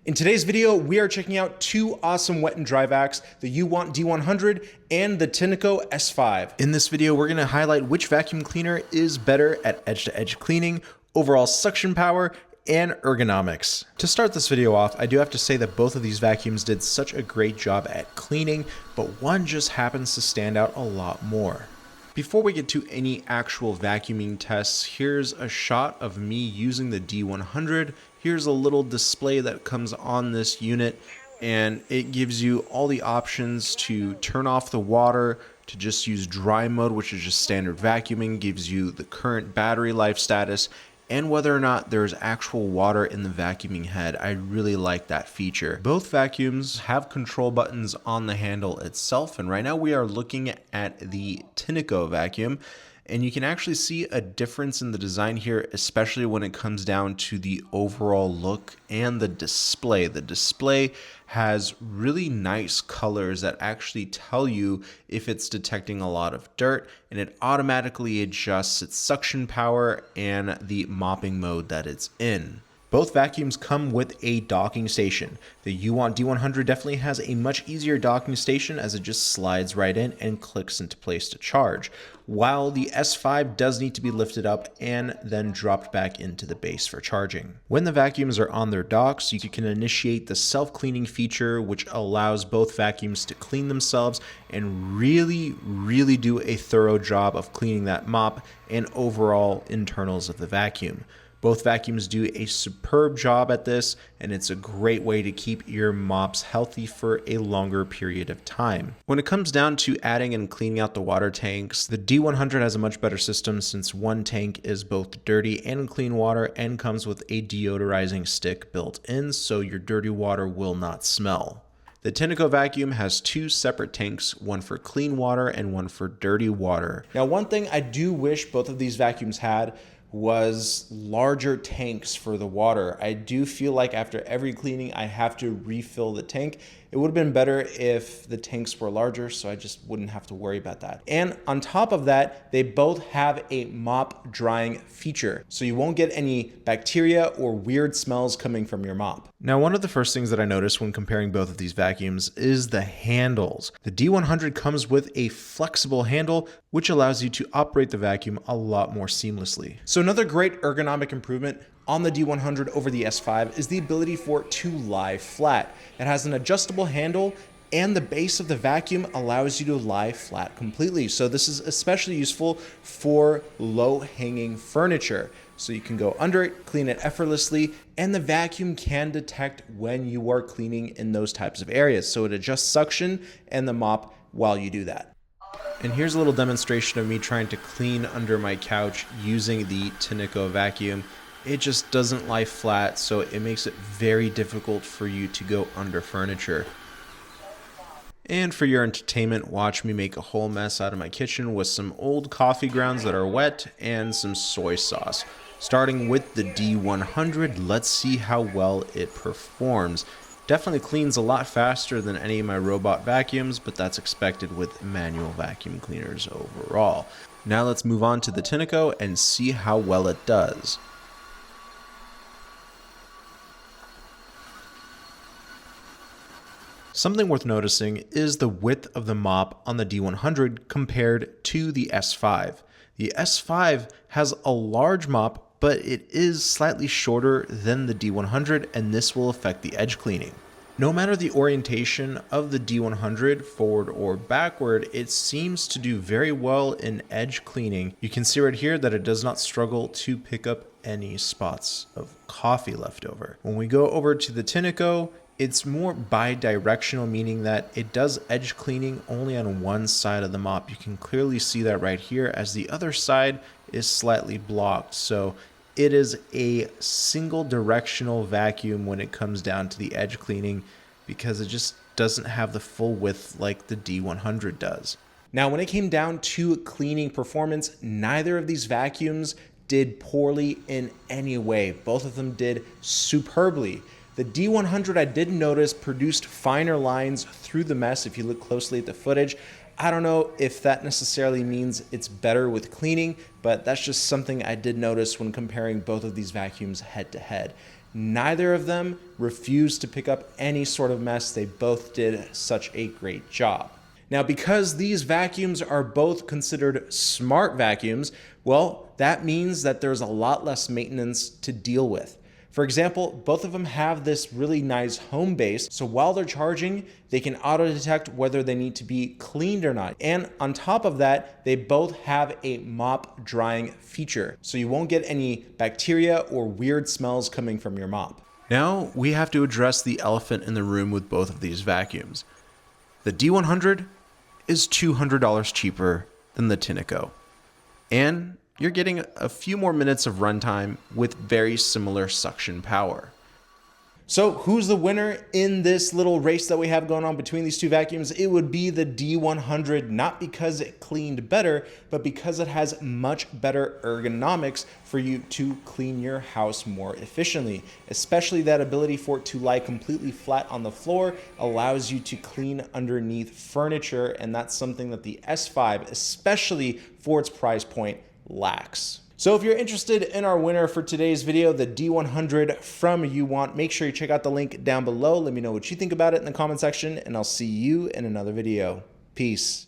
In today's video, we are checking out two awesome wet and dry vacs, the UWant D100 and the Tineco S5. In this video, we're gonna highlight which vacuum cleaner is better at edge-to-edge cleaning, overall suction power, and ergonomics. To start this video off, I do have to say that both of these vacuums did such a great job at cleaning, but one just happens to stand out a lot more. Before we get to any actual vacuuming tests, here's a shot of me using the D100. Here's a little display that comes on this unit, and it gives you all the options to turn off the water, to just use dry mode, which is just standard vacuuming, gives you the current battery life status, and whether or not there's actual water in the vacuuming head. I really like that feature. Both vacuums have control buttons on the handle itself, and right now we are looking at the Tineco vacuum, and you can actually see a difference in the design here, especially when it comes down to the overall look and the display. The display has really nice colors that actually tell you if it's detecting a lot of dirt, and it automatically adjusts its suction power and the mopping mode that it's in. Both vacuums come with a docking station. The UWant D100 definitely has a much easier docking station as it just slides right in and clicks into place to charge, while the S5 does need to be lifted up and then dropped back into the base for charging. When the vacuums are on their docks, you can initiate the self-cleaning feature, which allows both vacuums to clean themselves and really do a thorough job of cleaning that mop and overall internals of the vacuum. Both vacuums do a superb job at this, and it's a great way to keep your mops healthy for a longer period of time. When it comes down to adding and cleaning out the water tanks, the D100 has a much better system since one tank is both dirty and clean water and comes with a deodorizing stick built in, so your dirty water will not smell. The Tineco vacuum has two separate tanks, one for clean water and one for dirty water. Now, one thing I do wish both of these vacuums had was larger tanks for the water. I do feel like after every cleaning, I have to refill the tank. It would have been better if the tanks were larger, so I just wouldn't have to worry about that. And on top of that, they both have a mop drying feature, so you won't get any bacteria or weird smells coming from your mop. Now, one of the first things that I noticed when comparing both of these vacuums is the handles. The D100 comes with a flexible handle, which allows you to operate the vacuum a lot more seamlessly. So another great ergonomic improvement on the D100 over the S5 is the ability for it to lie flat. It has an adjustable handle, and the base of the vacuum allows you to lie flat completely. So this is especially useful for low-hanging furniture. So you can go under it, clean it effortlessly, and the vacuum can detect when you are cleaning in those types of areas. So it adjusts suction and the mop while you do that. And here's a little demonstration of me trying to clean under my couch using the Tineco vacuum. It just doesn't lie flat, so it makes it very difficult for you to go under furniture. And for your entertainment, watch me make a whole mess out of my kitchen with some old coffee grounds that are wet and some soy sauce. Starting with the D100, let's see how well it performs. Definitely cleans a lot faster than any of my robot vacuums, but that's expected with manual vacuum cleaners overall. Now let's move on to the Tineco and see how well it does. Something worth noticing is the width of the mop on the D100 compared to the S5. The S5 has a large mop, but it is slightly shorter than the D100, and this will affect the edge cleaning. No matter the orientation of the D100, forward or backward, it seems to do very well in edge cleaning. You can see right here that it does not struggle to pick up any spots of coffee left over. When we go over to the Tineco, it's more bi-directional, meaning that it does edge cleaning only on one side of the mop. You can clearly see that right here, as the other side is slightly blocked. So it is a single directional vacuum when it comes down to the edge cleaning, because it just doesn't have the full width like the D100 does. Now, when it came down to cleaning performance, neither of these vacuums did poorly in any way. Both of them did superbly. The D100, I did notice, produced finer lines through the mess if you look closely at the footage. I don't know if that necessarily means it's better with cleaning, but that's just something I did notice when comparing both of these vacuums head to head. Neither of them refused to pick up any sort of mess. They both did such a great job. Now, because these vacuums are both considered smart vacuums, well, that means that there's a lot less maintenance to deal with. For example, both of them have this really nice home base, so while they're charging, they can auto-detect whether they need to be cleaned or not. And on top of that, they both have a mop drying feature, so you won't get any bacteria or weird smells coming from your mop. Now, we have to address the elephant in the room with both of these vacuums. The D100 is $200 cheaper than the Tineco, and you're getting a few more minutes of runtime with very similar suction power. So who's the winner in this little race that we have going on between these two vacuums? It would be the D100, not because it cleaned better, but because it has much better ergonomics for you to clean your house more efficiently. Especially that ability for it to lie completely flat on the floor allows you to clean underneath furniture, and that's something that the S5, especially for its price point, lacks. So if you're interested in our winner for today's video, the D100 from YouWant, make sure you check out the link down below. Let me know what you think about it in the comment section, and I'll see you in another video. Peace.